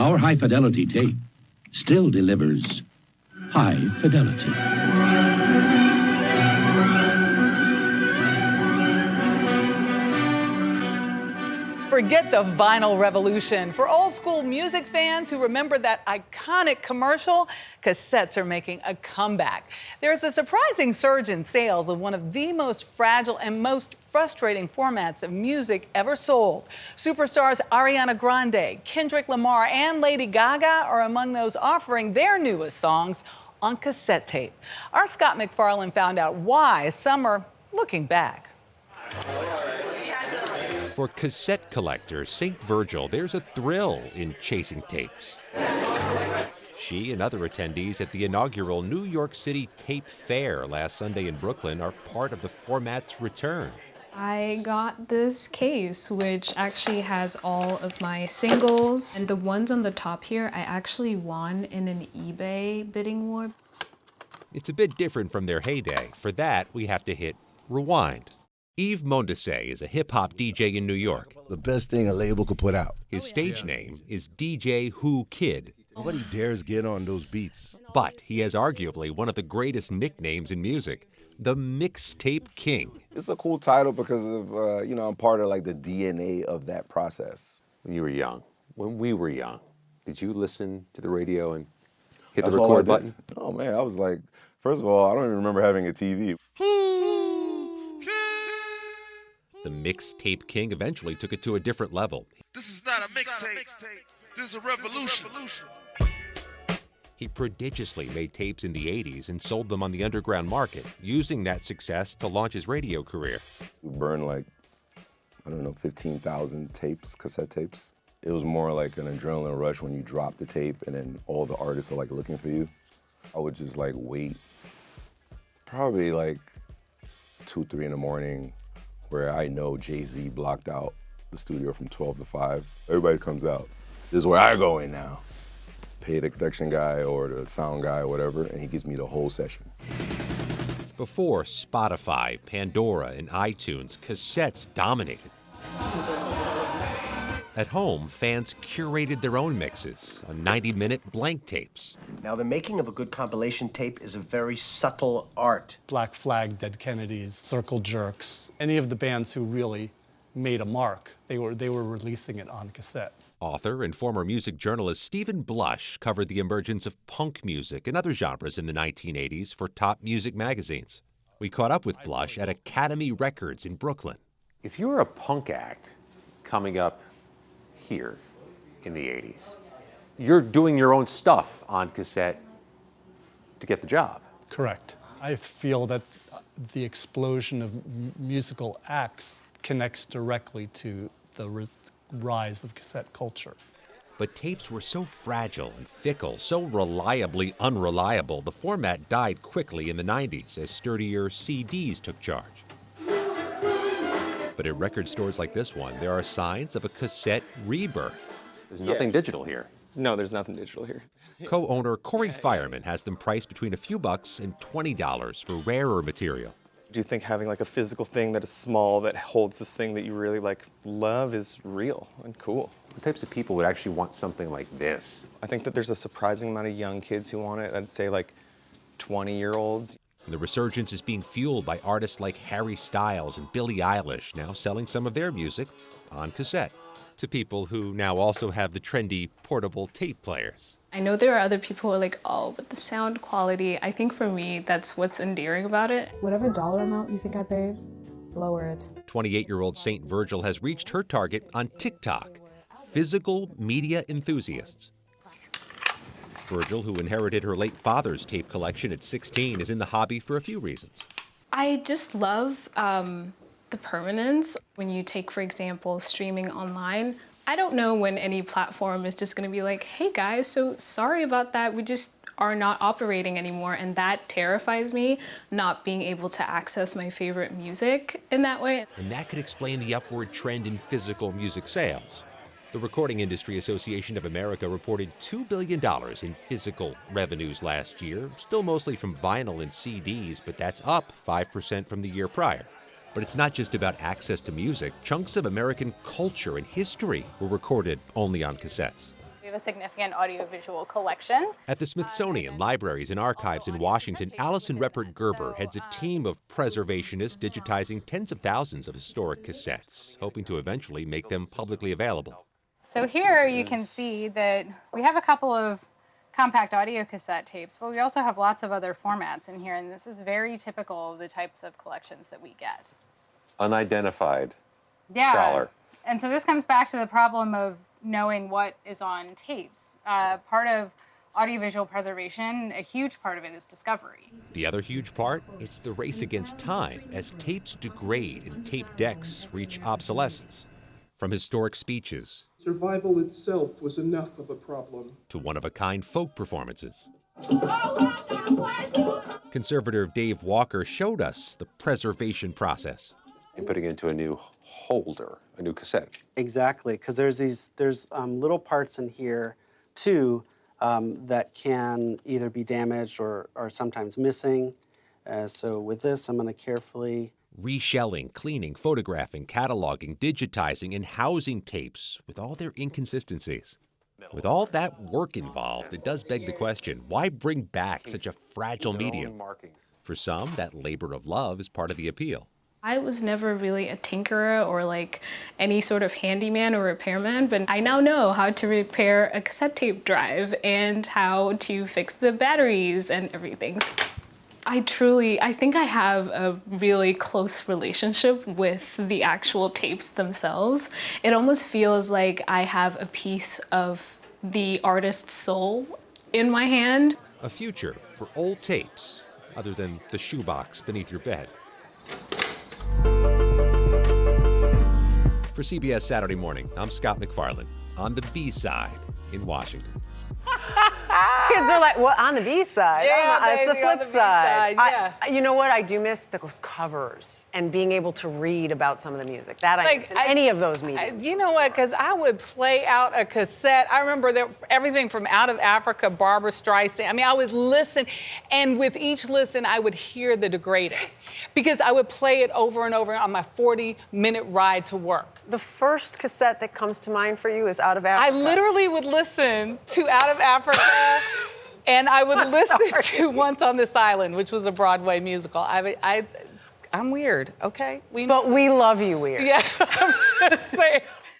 our high-fidelity tape still delivers high fidelity. Forget the vinyl revolution. For old school music fans who remember that iconic commercial, cassettes are making a comeback. There's a surprising surge in sales of one of the most fragile and most frustrating formats of music ever sold. Superstars Ariana Grande, Kendrick Lamar, and Lady Gaga are among those offering their newest songs on cassette tape. Our Scott McFarlane found out why some are looking back. For cassette collector St. Virgil, there's a thrill in chasing tapes. She and other attendees at the inaugural New York City Tape Fair last Sunday in Brooklyn are part of the format's return. I got this case, which actually has all of my singles, and the ones on the top here, I actually won in an eBay bidding war. It's a bit different from their heyday. For that, we have to hit rewind. Yves Mondesay is a hip-hop DJ in New York. The best thing a label could put out. His stage name is DJ Who Kid. Nobody dares get on those beats. But he has arguably one of the greatest nicknames in music, the Mixtape King. It's a cool title because of, I'm part of like the DNA of that process. When you were young, when we were young, did you listen to the radio and hit That's the record button? Oh man, I was like, first of all, I don't even remember having a TV. The Mixtape King eventually took it to a different level. This is not a mixtape. This is a revolution. He prodigiously made tapes in the 80s and sold them on the underground market, using that success to launch his radio career. We burned like, 15,000 tapes, cassette tapes. It was more like an adrenaline rush when you drop the tape and then all the artists are like looking for you. I would just like wait, probably like 2, 3 in the morning, where I know Jay-Z blocked out the studio from 12 to 5. Everybody comes out. This is where I go in now. Pay the production guy or the sound guy or whatever, and he gives me the whole session. Before Spotify, Pandora, and iTunes, cassettes dominated. At home, fans curated their own mixes on 90-minute blank tapes. Now, the making of a good compilation tape is a very subtle art. Black Flag, Dead Kennedys, Circle Jerks, any of the bands who really made a mark, they were releasing it on cassette. Author and former music journalist Stephen Blush covered the emergence of punk music and other genres in the 1980s for top music magazines. We caught up with Blush at Academy Records in Brooklyn. If you were a punk act coming up here in the 80s, you're doing your own stuff on cassette to get the job. Correct. I feel that the explosion of musical acts connects directly to the rise of cassette culture. But tapes were so fragile and fickle, so reliably unreliable, the format died quickly in the 90s as sturdier CDs took charge. But at record stores like this one, there are signs of a cassette rebirth. There's nothing digital here. No, there's nothing digital here. Co-owner Corey Fireman has them priced between a few bucks and $20 for rarer material. Do you think having like a physical thing that is small, that holds this thing that you really love is real and cool? What types of people would actually want something like this? I think that there's a surprising amount of young kids who want it. I'd say like 20-year-olds. And the resurgence is being fueled by artists like Harry Styles and Billie Eilish, now selling some of their music on cassette to people who now also have the trendy portable tape players. I know there are other people who are like, oh, but the sound quality, I think for me, that's what's endearing about it. Whatever dollar amount you think I paid, lower it. 28-year-old St. Virgil has reached her target on TikTok, physical media enthusiasts. Virgil, who inherited her late father's tape collection at 16, is in the hobby for a few reasons. I just love the permanence. When you take, for example, streaming online, I don't know when any platform is just going to be like, hey guys, so sorry about that. We just are not operating anymore. And that terrifies me, not being able to access my favorite music in that way. And that could explain the upward trend in physical music sales. The Recording Industry Association of America reported $2 billion in physical revenues last year, still mostly from vinyl and CDs, but that's up 5% from the year prior. But it's not just about access to music. Chunks of American culture and history were recorded only on cassettes. have a significant audiovisual collection. At the Smithsonian Libraries and Archives in Washington, Allison Reppert Gerber heads a team of preservationists digitizing tens of thousands of historic cassettes, hoping to eventually make them publicly available. So here you can see that we have a couple of compact audio cassette tapes, but we also have lots of other formats in here, and this is very typical of the types of collections that we get. Unidentified scholar. And so this comes back to the problem of knowing what is on tapes. Part of audiovisual preservation, a huge part of it is discovery. The other huge part? It's the race against time as tapes degrade and tape decks reach obsolescence. From historic speeches survival itself was enough of a problem to one-of-a-kind folk performances. Conservator Dave Walker showed us the preservation process. And putting it into a new holder, a new cassette. Exactly, because there's little parts in here too that can either be damaged or are sometimes missing. So with this, I'm going to carefully reshelling, cleaning, photographing, cataloging, digitizing, and housing tapes with all their inconsistencies. With all that work involved, it does beg the question, why bring back such a fragile medium? For some, that labor of love is part of the appeal. I was never really a tinkerer or like any sort of handyman or repairman, but I now know how to repair a cassette tape drive and how to fix the batteries and everything. I think I have a really close relationship with the actual tapes themselves. It almost feels like I have a piece of the artist's soul in my hand. A future for old tapes, other than the shoebox beneath your bed. For CBS Saturday Morning, I'm Scott McFarland, on the B-side in Washington. Kids are like, well, on the B-side. Yeah, it's the flip side. Yeah. You know what? I do miss those covers and being able to read about some of the music. That I miss in any of those meetings. You know what? Because I would play out a cassette. I remember that everything from Out of Africa, Barbra Streisand. I mean, I would listen, and with each listen, I would hear the degrading. Because I would play it over and over on my 40-minute ride to work. The first cassette that comes to mind for you is Out of Africa. I literally would listen to Out of Africa, and I would listen to Once on This Island, which was a Broadway musical. I'm weird, okay? But we love you weird. Yeah, I'm just saying.